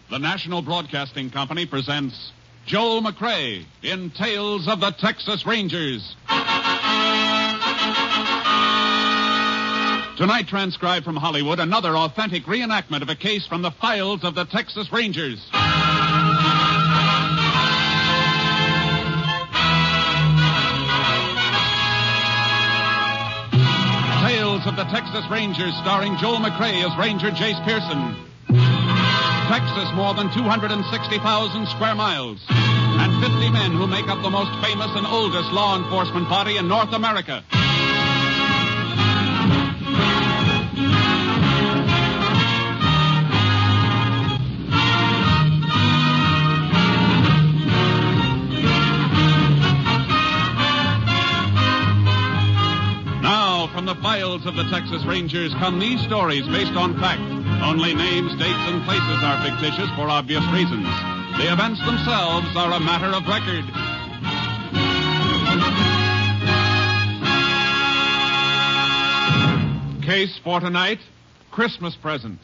The National Broadcasting Company presents Joel McCrea in Tales of the Texas Rangers. Tonight, transcribed from Hollywood, another authentic reenactment of a case from the files of the Texas Rangers. Tales of the Texas Rangers, starring Joel McCrea as Ranger Jace Pearson. Texas, more than 260,000 square miles, and 50 men who make up the most famous and oldest law enforcement body in North America. Now, from the files of the Texas Rangers come these stories based on fact. Only names, dates, and places are fictitious for obvious reasons. The events themselves are a matter of record. Case for tonight, Christmas present.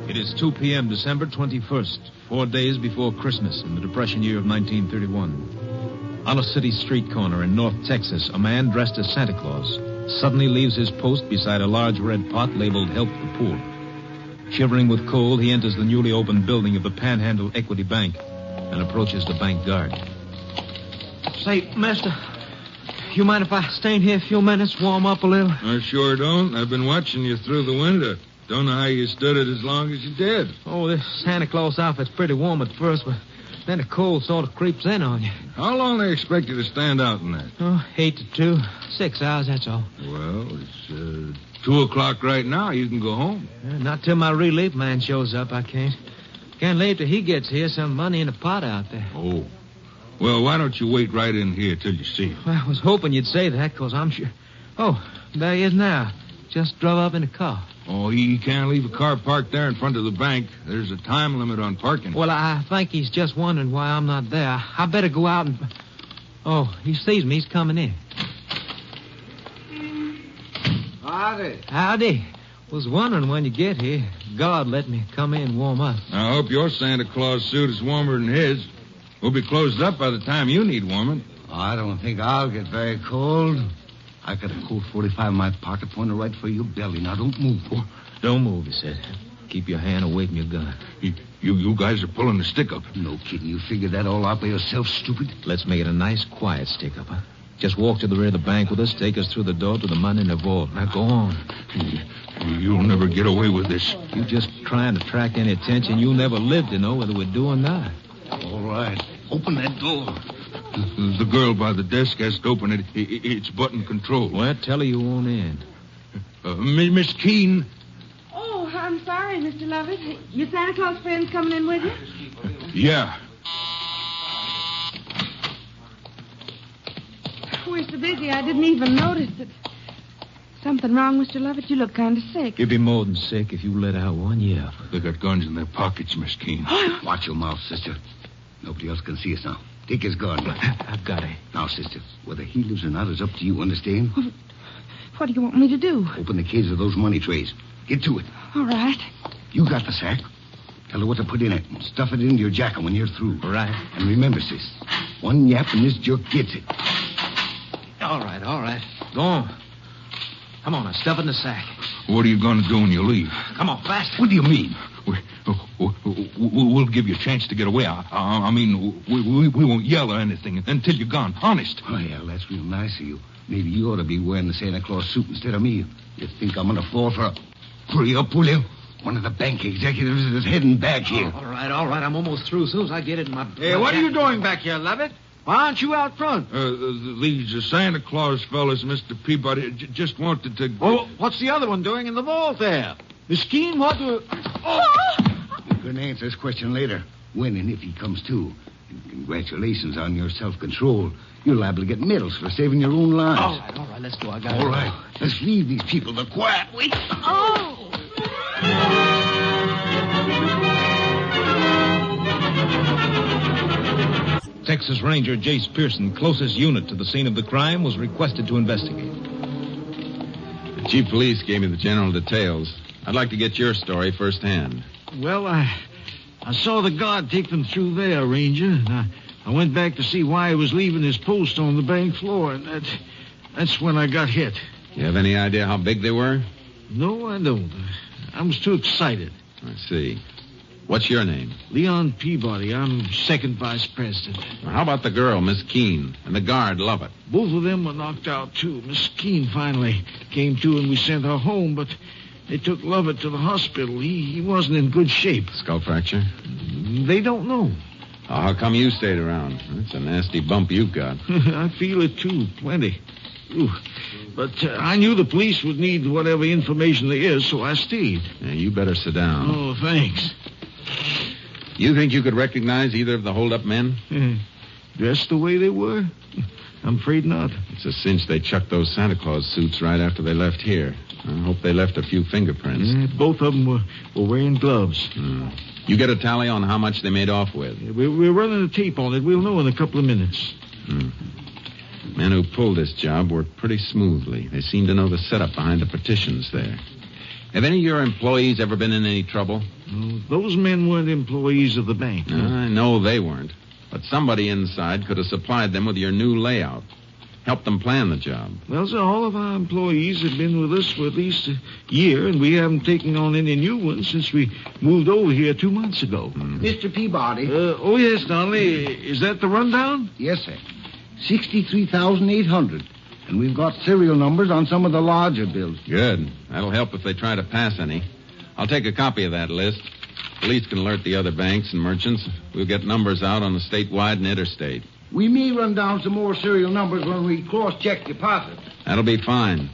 It is 2 p.m., December 21st, 4 days before Christmas in the Depression year of 1931. On a city street corner in North Texas, a man dressed as Santa Claus suddenly leaves his post beside a large red pot labeled Help the Poor. Shivering with cold, he enters the newly opened building of the Panhandle Equity Bank and approaches the bank guard. Say, mister, you mind if I stay in here a few minutes, warm up a little? I sure don't. I've been watching you through the window. Don't know how you stood it as long as you did. Oh, this Santa Claus outfit's pretty warm at first, but then the cold sort of creeps in on you. How long they expect you to stand out in that? Oh, 8 to 2. 6 hours, that's all. Well, it's 2 o'clock right now. You can go home. Not till my relief man shows up, I can't. Can't leave till he gets here. Some money in a pot out there. Oh. Well, why don't you wait right in here till you see him? Well, I was hoping you'd say that, because I'm sure... Oh, there he is now. Just drove up in a car. Oh, he can't leave a car parked there in front of the bank. There's a time limit on parking. Well, I think he's just wondering why I'm not there. I better go out and... Oh, he sees me. He's coming in. Howdy. Howdy. Was wondering when you get here. God let me come in and warm up. I hope your Santa Claus suit is warmer than his. We'll be closed up by the time you need warming. I don't think I'll get very cold. I got a Colt 45 in my pocket pointed right for your belly. Now, don't move. Don't move, he said. Keep your hand away from your gun. You guys are pulling the stick up. No kidding. You figured that all out by yourself, stupid? Let's make it a nice, quiet stick-up, huh? Just walk to the rear of the bank with us, take us through the door to the money in the vault. Now, go on. You'll never get away with this. You just trying to attract any attention. You'll never live to know whether we're doing or not. All right. Open that door. The girl by the desk has to open it. It's button control. Well, tell her you won't in. Miss Keene. Oh, I'm sorry, Mr. Lovett. Your Santa Claus friend's coming in with you? Yeah. We're so busy I didn't even notice it. Something wrong, Mr. Lovett? You look kind of sick. You'd be more than sick if you let out one yell. They got guns in their pockets, Miss Keene. Watch your mouth, sister. Nobody else can see us now. Take his gun. I've got it. Now, sister, whether he lives or not is up to you, understand? What do you want me to do? Open the cage of those money trays. Get to it. All right. You got the sack. Tell her what to put in it. And stuff it into your jacket when you're through. Right. And remember, sis, one yap and this jerk gets it. All right. Go on. Come on, now, stuff it in the sack. What are you going to do when you leave? Come on, faster. What do you mean? We'll give you a chance to get away. I mean, we won't yell or anything until you're gone. Honest. Oh, yeah, that's real nice of you. Maybe you ought to be wearing the Santa Claus suit instead of me. You think I'm going to fall for a... Hurry up, will you? One of the bank executives is heading back here. All right. I'm almost through. As soon as I get it in my... Hey, what are you doing back here, Lovett? Why aren't you out front? These Santa Claus fellas, Mr. Peabody, just wanted to... Well, what's the other one doing in the vault there? Miss Keene, what do... You can answer this question later, when and if he comes to. And congratulations on your self-control. You're liable to get medals for saving your own lives. All right, let's go. I got it. All right, let's leave these people to quiet. Wait. Oh! Texas Ranger Jace Pearson, closest unit to the scene of the crime, was requested to investigate. The chief of police gave me the general details. I'd like to get your story firsthand. Well, I saw the guard take them through there, Ranger. And I went back to see why he was leaving his post on the bank floor, and that's when I got hit. You have any idea how big they were? No, I don't. I was too excited. I see. What's your name? Leon Peabody. I'm second vice president. Well, how about the girl, Miss Keene, and the guard, Lovett? Both of them were knocked out, too. Miss Keene finally came to, and we sent her home, but they took Lovett to the hospital. He wasn't in good shape. Skull fracture? They don't know. Oh, how come you stayed around? That's a nasty bump you got. I feel it, too. Plenty. Ooh. But I knew the police would need whatever information there is, so I stayed. Yeah, you better sit down. Oh, thanks. You think you could recognize either of the hold-up men? Dressed the way they were? I'm afraid not. It's a cinch they chucked those Santa Claus suits right after they left here. I hope they left a few fingerprints. Both of them were wearing gloves. You get a tally on how much they made off with? We're running a tape on it. We'll know in a couple of minutes. Men who pulled this job worked pretty smoothly. They seem to know the setup behind the partitions there. Have any of your employees ever been in any trouble? Those men weren't employees of the bank. I know they weren't. But somebody inside could have supplied them with your new layout. Helped them plan the job. Well, sir, all of our employees have been with us for at least a year, and we haven't taken on any new ones since we moved over here 2 months ago. Mr. Peabody. Oh, yes, Donnelly. Is that the rundown? Yes, sir. 63,800. And we've got serial numbers on some of the larger bills. Good. That'll help if they try to pass any. I'll take a copy of that list. Police can alert the other banks and merchants. We'll get numbers out on the statewide and interstate. We may run down some more serial numbers when we cross-check deposits. That'll be fine.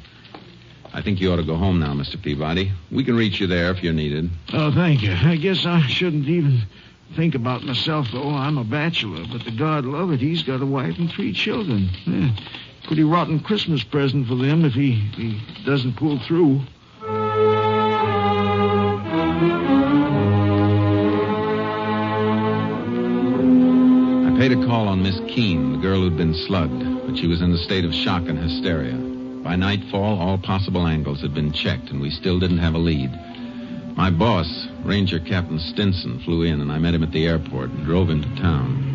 I think you ought to go home now, Mr. Peabody. We can reach you there if you're needed. Oh, thank you. I guess I shouldn't even think about myself, though. I'm a bachelor, but the God love it, he's got a wife and 3 children. Pretty rotten Christmas present for them if he doesn't pull through. I paid a call on Miss Keene, the girl who'd been slugged, but she was in a state of shock and hysteria. By nightfall, all possible angles had been checked, and we still didn't have a lead. My boss, Ranger Captain Stinson, flew in, and I met him at the airport and drove him to town.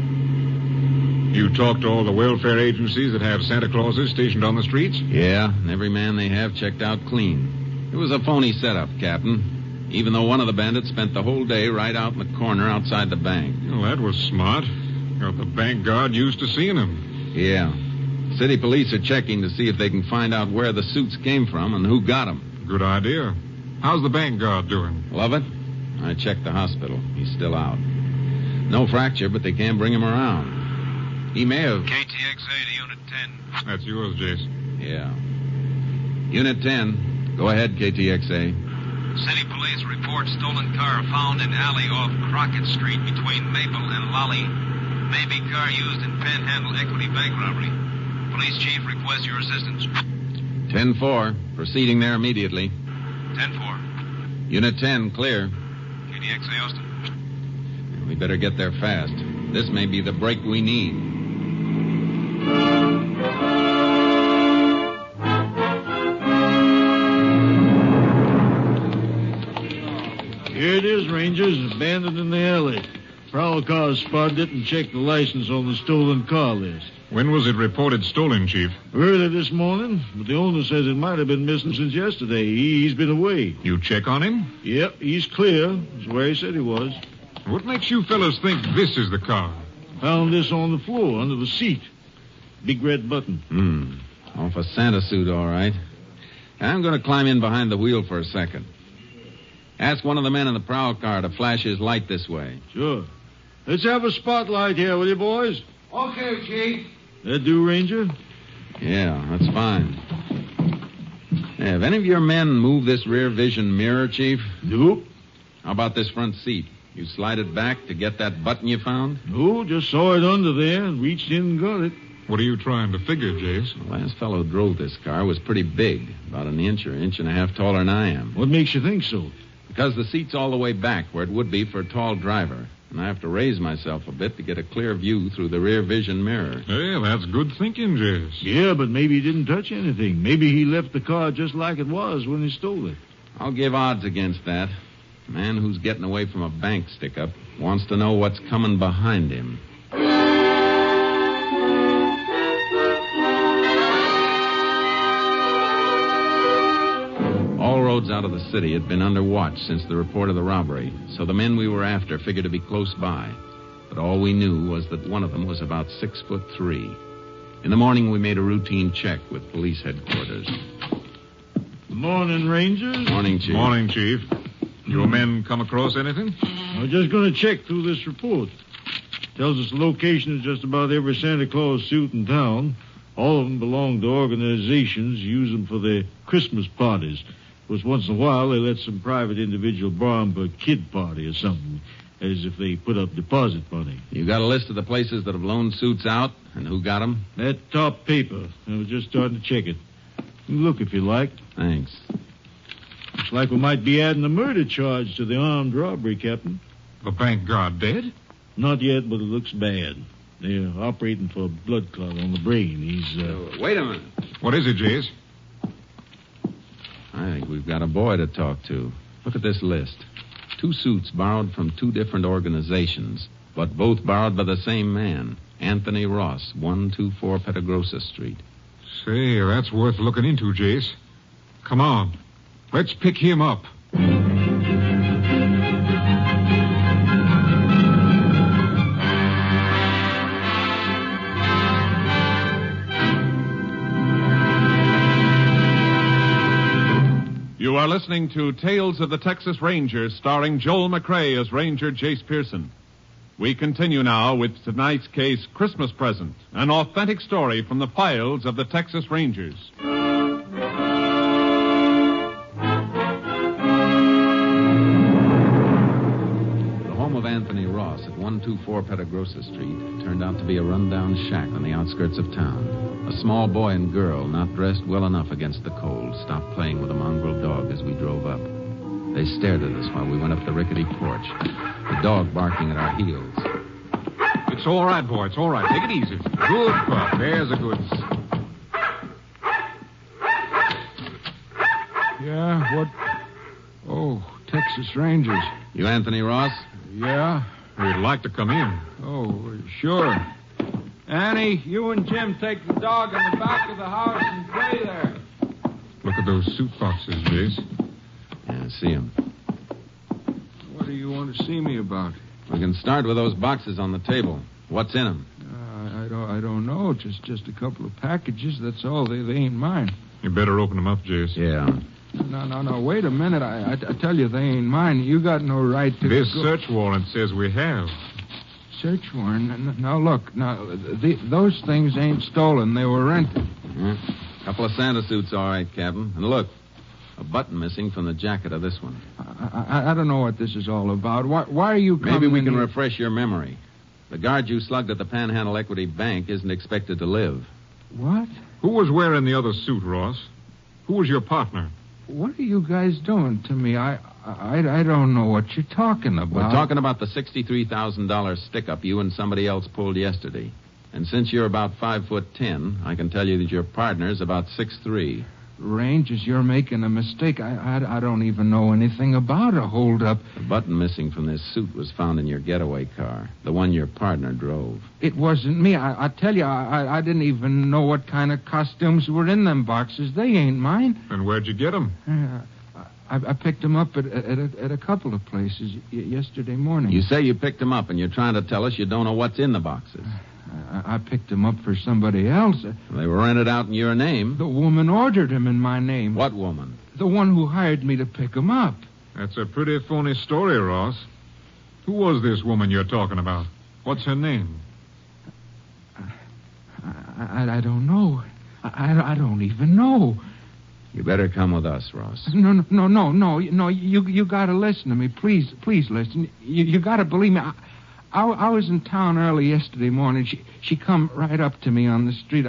You talked to all the welfare agencies that have Santa Clauses stationed on the streets? Yeah, and every man they have checked out clean. It was a phony setup, Captain, even though one of the bandits spent the whole day right out in the corner outside the bank. Well, that was smart. Got the bank guard used to seeing him. Yeah. City police are checking to see if they can find out where the suits came from and who got them. Good idea. How's the bank guard doing? Love it? I checked the hospital. He's still out. No fracture, but they can't bring him around. He may have... KTXA to Unit 10. That's yours, Jason. Yeah. Unit 10. Go ahead, KTXA. City police report stolen car found in alley off Crockett Street between Maple and Lolly. Maybe car used in Panhandle Equity Bank robbery. Police chief requests your assistance. 10-4. Proceeding there immediately. 10-4. Unit 10, clear. KTXA Austin. We better get there fast. This may be the break we need. Here it is, Rangers, abandoned in the alley. Prowl car spotted it and checked the license on the stolen car list. When was it reported stolen, Chief? Early this morning, but the owner says it might have been missing since yesterday. He's been away. You check on him? Yep, he's clear. That's where he said he was. What makes you fellas think this is the car? Found this on the floor, under the seat. Big red button. Off a Santa suit, all right. I'm going to climb in behind the wheel for a second. Ask one of the men in the prowl car to flash his light this way. Sure. Let's have a spotlight here, will you, boys? Okay, Chief. That do, Ranger? Yeah, that's fine. Hey, have any of your men moved this rear vision mirror, Chief? Nope. How about this front seat? You slide it back to get that button you found? No, just saw it under there and reached in and got it. What are you trying to figure, Jace? The last fellow who drove this car was pretty big, about an inch or inch and a half taller than I am. What makes you think so? Because the seat's all the way back where it would be for a tall driver. and I have to raise myself a bit to get a clear view through the rear vision mirror. Hey, that's good thinking, Jace. Yeah, but maybe he didn't touch anything. Maybe he left the car just like it was when he stole it. I'll give odds against that. A man who's getting away from a bank stick-up wants to know what's coming behind him. All roads out of the city had been under watch since the report of the robbery, so the men we were after figured to be close by. But all we knew was that one of them was about 6'3". In the morning, we made a routine check with police headquarters. Morning, Rangers. Morning, Chief. Morning, Chief. Your men come across anything? I'm just going to check through this report. Tells us the location of just about every Santa Claus suit in town. All of them belong to organizations, use them for their Christmas parties. Of course, once in a while, they let some private individual borrow them for a kid party or something, as if they put up deposit money. You got a list of the places that have loaned suits out and who got them? That top paper. I was just starting to check it. You can look if you like. Thanks. Looks like we might be adding a murder charge to the armed robbery, Captain. The bank guard dead? Not yet, but it looks bad. They're operating for a blood clot on the brain. He's, Wait a minute. What is it, Jace? I think we've got a boy to talk to. Look at this list. 2 suits borrowed from 2 different organizations, but both borrowed by the same man, Anthony Ross, 124 Petagrosa Street. Say, that's worth looking into, Jace. Come on. Let's pick him up. You are listening to Tales of the Texas Rangers, starring Joel McCrea as Ranger Jace Pearson. We continue now with tonight's case, Christmas Present, an authentic story from the files of the Texas Rangers. The home of Anthony Ross at 124 Petagrosa Street turned out to be a rundown shack on the outskirts of town. A small boy and girl, not dressed well enough against the cold, stopped playing with a mongrel dog as we drove up. They stared at us while we went up the rickety porch, the dog barking at our heels. It's all right, boy. It's all right. Take it easy. Good pup. There's a good... Yeah, what? Oh, Texas Rangers. You Anthony Ross? Yeah? We'd like to come in. Oh, sure. Annie, you and Jim take the dog in the back of the house and play there. Look at those suit boxes, Jace. Yeah, see him. What do you want to see me about? We can start with those boxes on the table. What's in them? I don't know. Just a couple of packages. That's all. They ain't mine. You better open them up, Jace. Yeah. No. Wait a minute. I tell you, they ain't mine. You got no right to... This search warrant says we have. Search warrant? Now, look. Now, those things ain't stolen. They were rented. A couple of Santa suits, all right, Captain. And look, a button missing from the jacket of this one. I don't know what this is all about. Why are you coming Maybe we in can here? refresh your memory. The guard you slugged at the Panhandle Equity Bank isn't expected to live. What? Who was wearing the other suit, Ross? Who was your partner? What are you guys doing to me? I don't know what you're talking about. We're talking about the $63,000 stick-up you and somebody else pulled yesterday. And since you're about 5'10", I can tell you that your partner's about 6'3". Rangers, you're making a mistake. I don't even know anything about a holdup. The button missing from this suit was found in your getaway car, the one your partner drove. It wasn't me. I tell you, I didn't even know what kind of costumes were in them boxes. They ain't mine. And where'd you get them? I picked them up at a couple of places yesterday morning. You say you picked them up, and you're trying to tell us you don't know what's in the boxes. I picked them up for somebody else. They were rented out in your name. The woman ordered them in my name. What woman? The one who hired me to pick them up. That's a pretty phony story, Ross. Who was this woman you're talking about? What's her name? I don't know. I don't even know. You better come with us, Ross. No. You gotta listen to me. Please listen. You gotta believe me. I was in town early yesterday morning. She come right up to me on the street.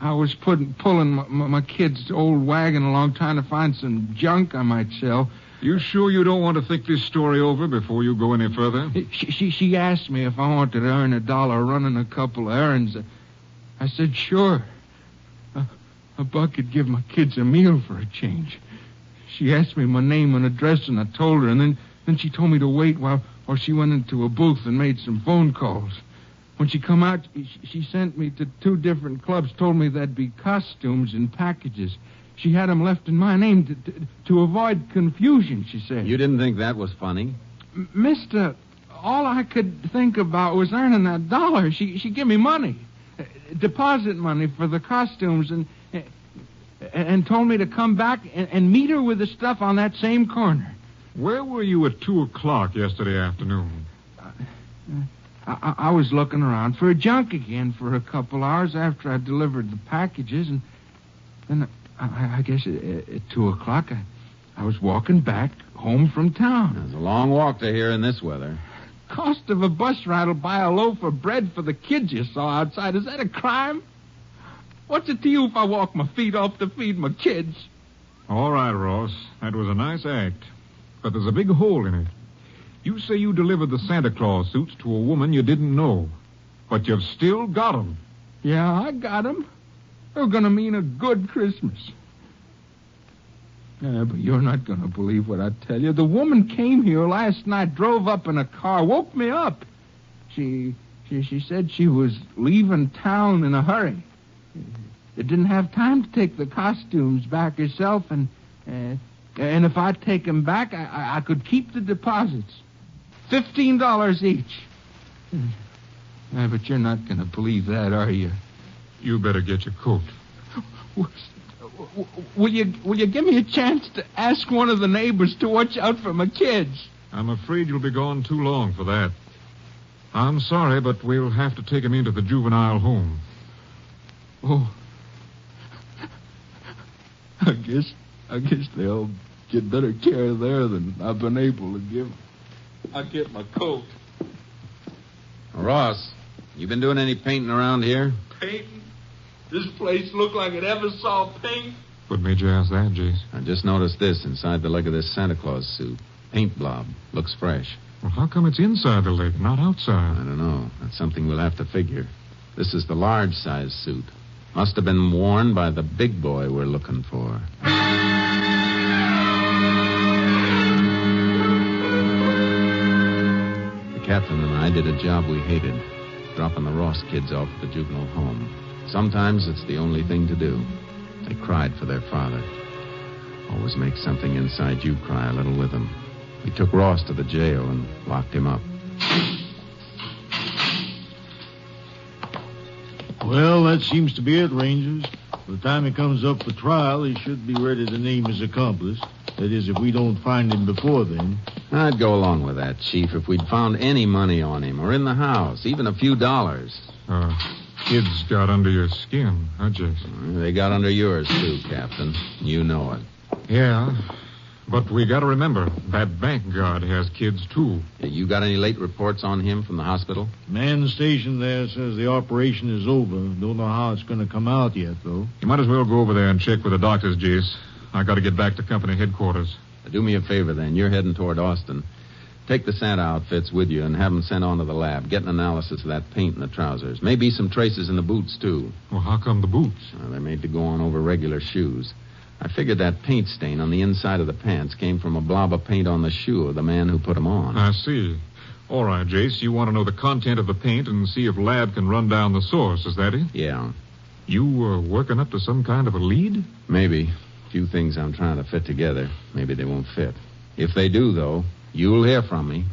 I was pulling my kid's old wagon along, trying to find some junk I might sell, You sure you don't want to think this story over before you go any further? She asked me if I wanted to earn $1 running a couple of errands. I said, sure. A buck could give my kids a meal for a change. She asked me my name and address, and I told her, and then she told me to wait while she went into a booth and made some phone calls. When she come out, she sent me to 2 different clubs, told me there'd be costumes and packages. She had them left in my name to avoid confusion, she said. You didn't think that was funny? Mister, all I could think about was earning that $1. She gave me money, deposit money for the costumes, and told me to come back and meet her with the stuff on that same corner. Where were you at 2 o'clock yesterday afternoon? I was looking around for a junk again for a couple hours after I delivered the packages, and then I guess at 2 o'clock I was walking back home from town. It's a long walk to here in this weather. Cost of a bus ride will buy a loaf of bread for the kids you saw outside. Is that a crime? What's it to you if I walk my feet off to feed my kids? All right, Ross. That was a nice act. But there's a big hole in it. You say you delivered the Santa Claus suits to a woman you didn't know. But you've still got them. Yeah, I got them. They're going to mean a good Christmas. But you're not going to believe what I tell you. The woman came here last night, drove up in a car, woke me up. She said she was leaving town in a hurry. They didn't have time to take the costumes back herself, and if I'd take them back, I could keep the deposits. $15 each. But you're not going to believe that, are you? You better get your coat. Will you give me a chance to ask one of the neighbors to watch out for my kids? I'm afraid you'll be gone too long for that. I'm sorry, but we'll have to take him into the juvenile home. Oh. I guess they'll get better care there than I've been able to give. I'll get my coat. Ross, you been doing any painting around here? Painting? This place looked like it ever saw paint. What made you ask that, Jace? I just noticed this inside the leg of this Santa Claus suit. Paint blob. Looks fresh. Well, how come it's inside the leg, not outside? I don't know. That's something we'll have to figure. This is the large size suit. Must have been worn by the big boy we're looking for. The captain and I did a job we hated, dropping the Ross kids off at the juvenile home. Sometimes it's the only thing to do. They cried for their father. Always makes something inside you cry a little with them. We took Ross to the jail and locked him up. Well, that seems to be it, Rangers. By the time he comes up for trial, he should be ready to name his accomplice. That is, if we don't find him before then. I'd go along with that, Chief, if we'd found any money on him or in the house, even a few dollars. Kids got under your skin, huh, Jason? They got under yours, too, Captain. You know it. Yeah, but we got to remember, that bank guard has kids, too. You got any late reports on him from the hospital? Man stationed there says the operation is over. Don't know how it's going to come out yet, though. You might as well go over there and check with the doctors, Jace. I got to get back to company headquarters. Do me a favor, then. You're heading toward Austin. Take the Santa outfits with you and have them sent on to the lab. Get an analysis of that paint in the trousers. Maybe some traces in the boots, too. Well, how come the boots? They're made to go on over regular shoes. I figured that paint stain on the inside of the pants came from a blob of paint on the shoe of the man who put them on. I see. All right, Jace, you want to know the content of the paint and see if lab can run down the source, is that it? Yeah. You working up to some kind of a lead? Maybe. A few things I'm trying to fit together. Maybe they won't fit. If they do, though, you'll hear from me.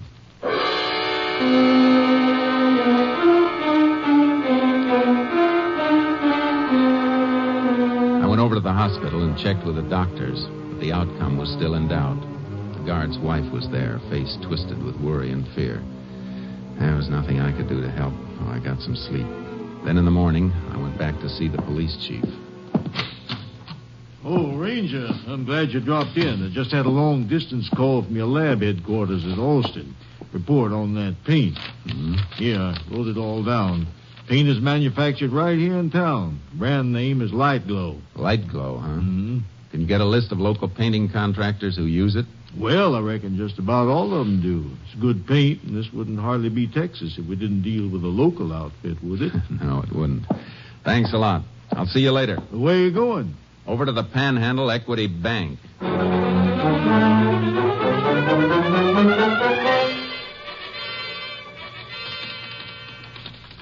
I went over to the hospital and checked with the doctors, but the outcome was still in doubt. The guard's wife was there, face twisted with worry and fear. There was nothing I could do to help. Oh, I got some sleep. Then in the morning, I went back to see the police chief. Oh, Ranger, I'm glad you dropped in. I just had a long-distance call from your lab headquarters at Austin. Report on that paint. Mm-hmm. Here, I wrote it all down. Paint is manufactured right here in town. Brand name is Light Glow. Light Glow, huh? Mm-hmm. Can you get a list of local painting contractors who use it? Well, I reckon just about all of them do. It's good paint, and this wouldn't hardly be Texas if we didn't deal with a local outfit, would it? No, it wouldn't. Thanks a lot. I'll see you later. Where you going? Over to the Panhandle Equity Bank.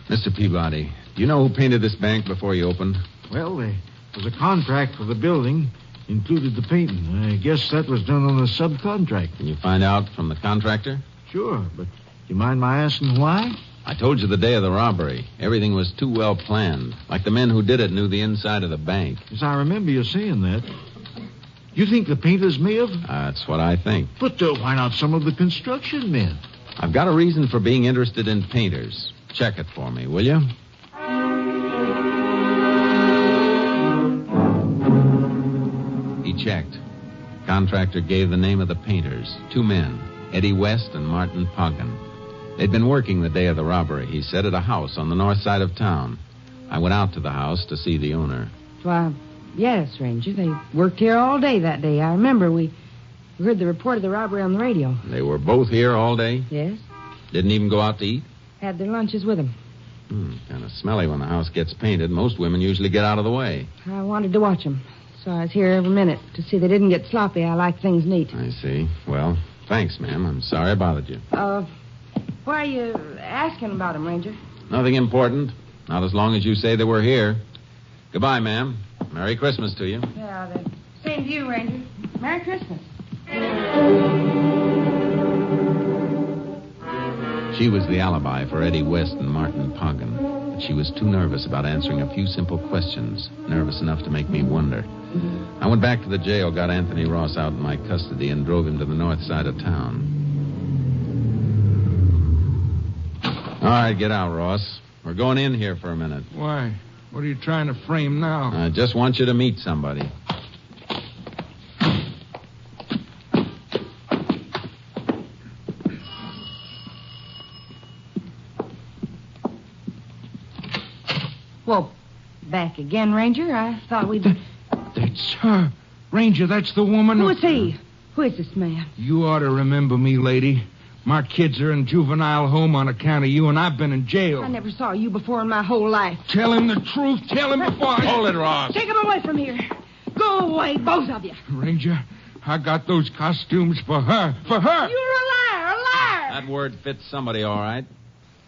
Mr. Peabody, do you know who painted this bank before you opened? Well, there was a contract for the building, included the painting. I guess that was done on a subcontract. Can you find out from the contractor? Sure, but do you mind my asking why? I told you the day of the robbery. Everything was too well planned. Like the men who did it knew the inside of the bank. Yes, I remember you saying that. You think the painters may have? That's what I think. But why not some of the construction men? I've got a reason for being interested in painters. Check it for me, will you? He checked. Contractor gave the name of the painters. 2 men, Eddie West and Martin Poggin. They'd been working the day of the robbery, he said, at a house on the north side of town. I went out to the house to see the owner. Why, yes, Ranger. They worked here all day that day. I remember we heard the report of the robbery on the radio. They were both here all day? Yes. Didn't even go out to eat? Had their lunches with them. Kind of smelly when the house gets painted. Most women usually get out of the way. I wanted to watch them, so I was here every minute to see they didn't get sloppy. I like things neat. I see. Well, thanks, ma'am. I'm sorry I bothered you. Why are you asking about them, Ranger? Nothing important. Not as long as you say they were here. Goodbye, ma'am. Merry Christmas to you. Yeah, the same to you, Ranger. Merry Christmas. She was the alibi for Eddie West and Martin Poggin. But she was too nervous about answering a few simple questions. Nervous enough to make me wonder. I went back to the jail, got Anthony Ross out in my custody, and drove him to the north side of town. All right, get out, Ross. We're going in here for a minute. Why? What are you trying to frame now? I just want you to meet somebody. Well, back again, Ranger. I thought we'd... That's her. Ranger, that's the woman. Who is he? Who is this man? You ought to remember me, lady. My kids are in juvenile home on account of you, and I've been in jail. I never saw you before in my whole life. Tell him the truth. Tell him before I... Hold it, Ross. Take him away from here. Go away, both of you. Ranger, I got those costumes for her. For her. You're a liar, a liar. That word fits somebody all right.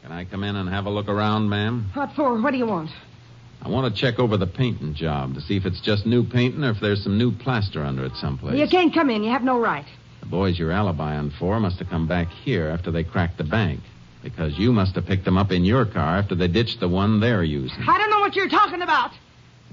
Can I come in and have a look around, ma'am? What for? What do you want? I want to check over the painting job to see if it's just new painting or if there's some new plaster under it someplace. You can't come in. You have no right. The boys you're alibying for must have come back here after they cracked the bank. Because you must have picked them up in your car after they ditched the one they're using. I don't know what you're talking about.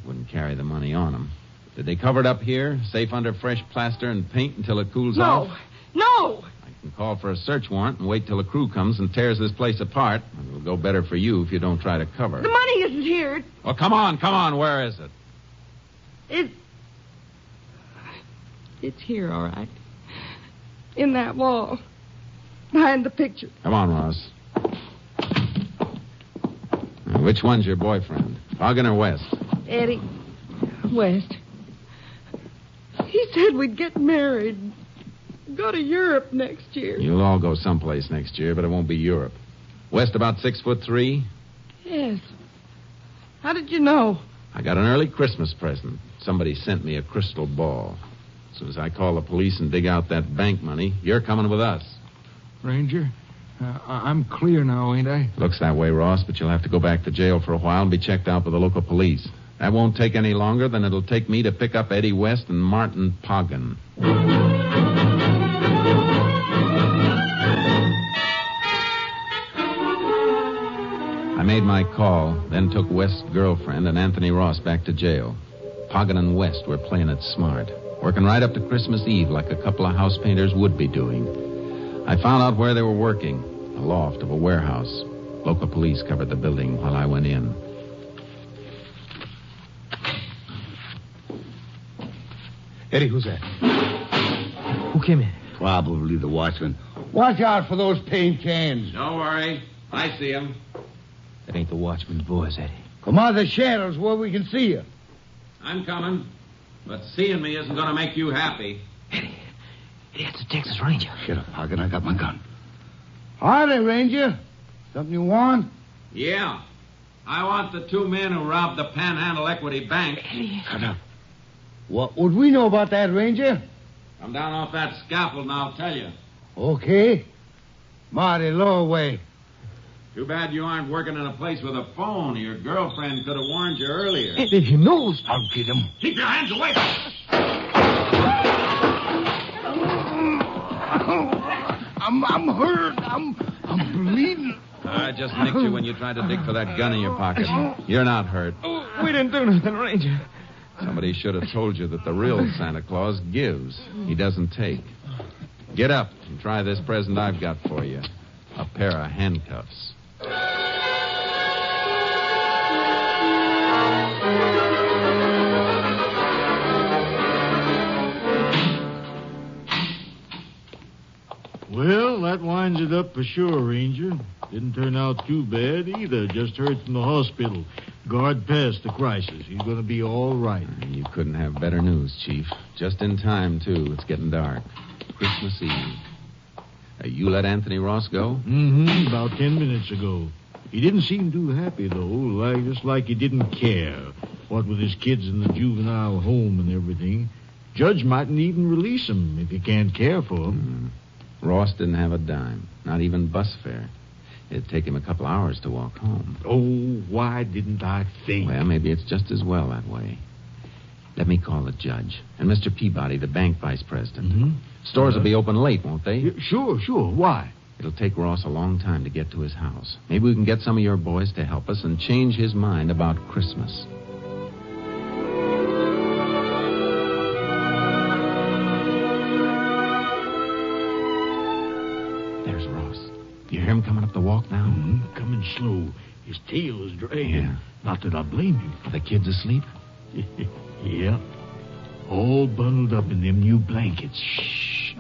Wouldn't carry the money on them. Did they cover it up here, safe under fresh plaster and paint until it cools off? No. I can call for a search warrant and wait till a crew comes and tears this place apart. It'll go better for you if you don't try to cover. The money isn't here. Well, come on. Where is it? It's here, all right. In that wall. Behind the picture. Come on, Ross. Now, which one's your boyfriend? Poggin or West? Eddie West. He said we'd get married. Go to Europe next year. You'll all go someplace next year, but it won't be Europe. West about 6'3"? Yes. How did you know? I got an early Christmas present. Somebody sent me a crystal ball. As soon as I call the police and dig out that bank money, you're coming with us. Ranger, I'm clear now, ain't I? Looks that way, Ross, but you'll have to go back to jail for a while and be checked out by the local police. That won't take any longer than it'll take me to pick up Eddie West and Martin Poggin. I made my call, then took West's girlfriend and Anthony Ross back to jail. Poggin and West were playing it smart, working right up to Christmas Eve like a couple of house painters would be doing. I found out where they were working, a loft of a warehouse. Local police covered the building while I went in. Eddie, who's that? Who came in? Probably the watchman. Watch out for those paint cans. Don't worry. I see him. That ain't the watchman's boys, Eddie. Come on, the shadows where we can see you. I'm coming. But seeing me isn't going to make you happy. Hey, it's a Texas Ranger. Shut up, Hogan. I got my gun. Howdy, Ranger. Something you want? Yeah. I want the two men who robbed the Panhandle Equity Bank. Shut up. What would we know about that, Ranger? Come down off that scaffold and I'll tell you. Okay. Marty, lower away. Too bad you aren't working in a place with a phone. Your girlfriend could have warned you earlier. He knows. I'll get him. Keep your hands away. I'm hurt. I'm bleeding. I just nicked you when you tried to dig for that gun in your pocket. You're not hurt. We didn't do nothing, Ranger. Somebody should have told you that the real Santa Claus gives. He doesn't take. Get up and try this present I've got for you. A pair of handcuffs. Well, that winds it up for sure, Ranger. Didn't turn out too bad either. Just heard from the hospital. Guard passed the crisis. He's going to be all right. You couldn't have better news, Chief. Just in time, too. It's getting dark. Christmas Eve. You let Anthony Ross go? Mm-hmm. About 10 minutes ago. He didn't seem too happy, though. Just like he didn't care. What with his kids in the juvenile home and everything. Judge mightn't even release him if he can't care for him. Ross didn't have a dime. Not even bus fare. It'd take him a couple hours to walk home. Oh, why didn't I think? Well, maybe it's just as well that way. Let me call the judge. And Mr. Peabody, the bank vice president. Mm-hmm. Stores will be open late, won't they? Yeah, sure. Why? It'll take Ross a long time to get to his house. Maybe we can get some of your boys to help us and change his mind about Christmas. There's Ross. You hear him coming up the walk now? Mm-hmm. Coming slow. His tail is dragging. Yeah. Not that I blame him. Are the kids asleep? Yeah. All bundled up in them new blankets. Shh.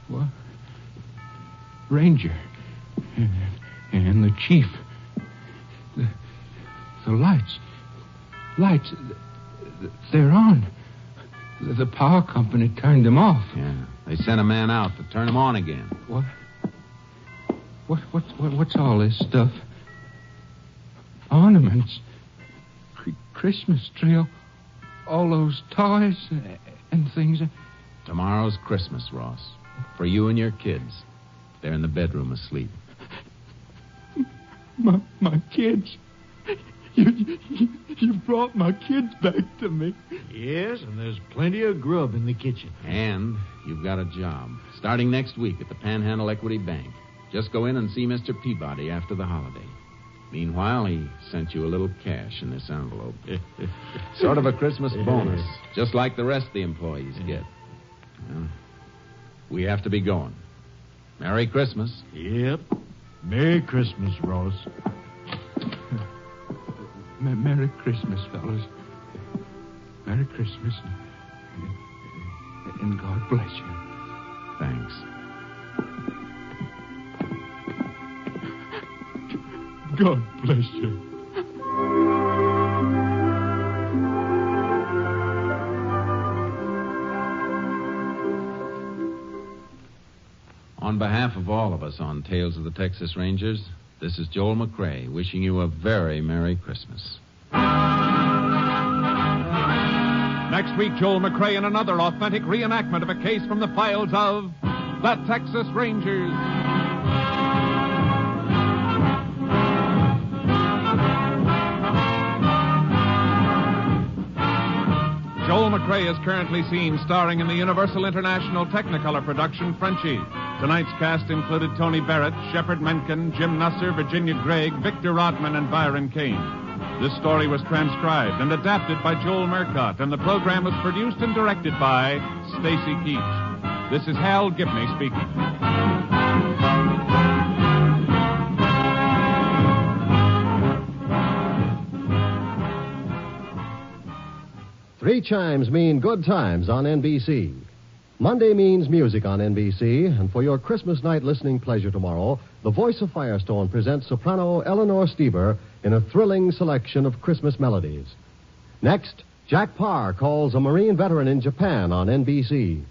What? Ranger. And the chief. The lights. Lights. They're on. The power company turned them off. Yeah. They sent a man out to turn them on again. What? What's all this stuff? Ornaments. Christmas tree. All those toys and things. Tomorrow's Christmas, Ross. For you and your kids. They're in the bedroom asleep. My kids. You brought my kids back to me. Yes, and there's plenty of grub in the kitchen. And you've got a job. Starting next week at the Panhandle Equity Bank. Just go in and see Mr. Peabody after the holiday. Meanwhile, he sent you a little cash in this envelope. Sort of a Christmas bonus, just like the rest of the employees get. Well, we have to be going. Merry Christmas. Yep. Merry Christmas, Ross. Merry Christmas, fellas. Merry Christmas. And God bless you. Thanks. God bless you. On behalf of all of us on Tales of the Texas Rangers, this is Joel McCrae wishing you a very Merry Christmas. Next week, Joel McCrae in another authentic reenactment of a case from the files of the Texas Rangers. Joel McCrae is currently seen starring in the Universal International Technicolor production Frenchie. Tonight's cast included Tony Barrett, Shepard Menken, Jim Nusser, Virginia Gregg, Victor Rodman, and Byron Kane. This story was transcribed and adapted by Joel Murcott, and the program was produced and directed by Stacy Keach. This is Hal Gibney speaking. Three chimes mean good times on NBC. Monday means music on NBC, and for your Christmas night listening pleasure tomorrow, the Voice of Firestone presents soprano Eleanor Stieber in a thrilling selection of Christmas melodies. Next, Jack Parr calls a Marine veteran in Japan on NBC.